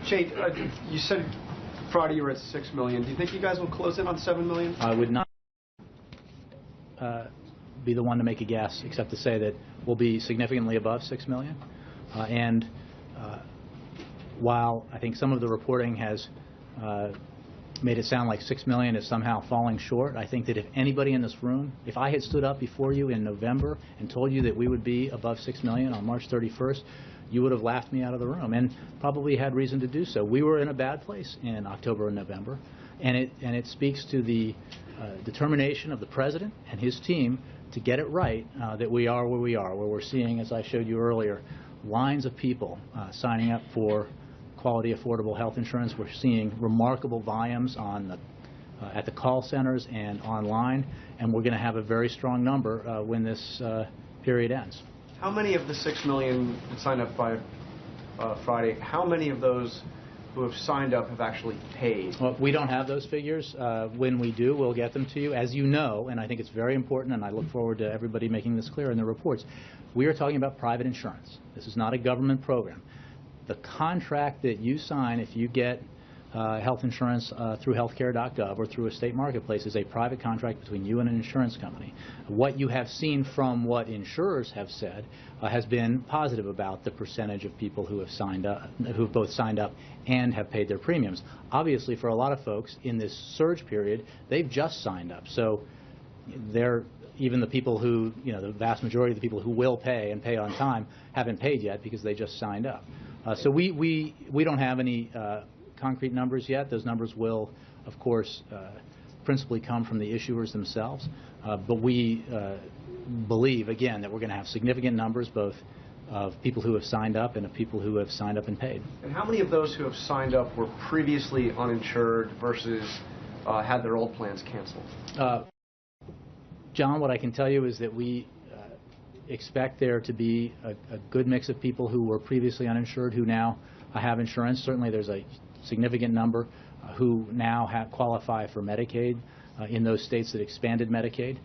Jay, you said Friday you were at 6 million. Do you think you guys will close in on 7 million? I would not be the one to make a guess, except to say that we'll be significantly above 6 million. While I think some of the reporting has made it sound like 6 million is somehow falling short, I think that if anybody in this room, if I had stood up before you in November and told you that we would be above 6 million on March 31st, you would have laughed me out of the room, and probably had reason to do so. We were in a bad place in October and November, and it speaks to the determination of the president and his team to get it right, that we are where we are, where we're seeing, as I showed you earlier, lines of people signing up for quality, affordable health insurance. We're seeing remarkable volumes on at the call centers and online, and we're going to have a very strong number when this period ends. How many of the 6 million that signed up by Friday, how many of those who have signed up have actually paid? Well, we don't have those figures. When we do, we'll get them to you. As you know, and I think it's very important, and I look forward to everybody making this clear in the reports, we are talking about private insurance. This is not a government program. The contract that you sign if you get health insurance through healthcare.gov or through a state marketplace is a private contract between you and an insurance company. What you have seen from what insurers have said has been positive about the percentage of people who have signed up, who've both signed up and have paid their premiums. Obviously, for a lot of folks in this surge period, they've just signed up. So they're even the people who, the vast majority of the people who will pay and pay on time haven't paid yet because they just signed up. So we don't have any concrete numbers yet. Those numbers will, of course, principally come from the issuers themselves. But we believe, again, that we're going to have significant numbers both of people who have signed up and of people who have signed up and paid. And how many of those who have signed up were previously uninsured versus had their old plans canceled? John, what I can tell you is that we expect there to be a good mix of people who were previously uninsured who now have insurance. Certainly there's a significant number who now qualify for Medicaid in those states that expanded Medicaid,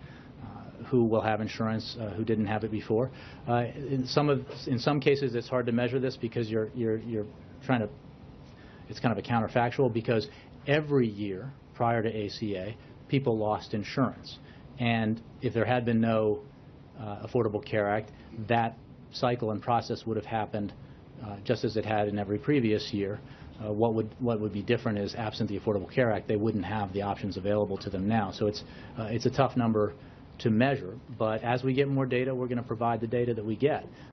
who will have insurance who didn't have it before. In some cases it's hard to measure this because you're trying to, it's kind of a counterfactual, because every year prior to ACA people lost insurance, and if there had been no Affordable Care Act, that cycle and process would have happened just as it had in every previous year. What would be different is, absent the Affordable Care Act, they wouldn't have the options available to them now. So it's a tough number to measure, but as we get more data, we're going to provide the data that we get.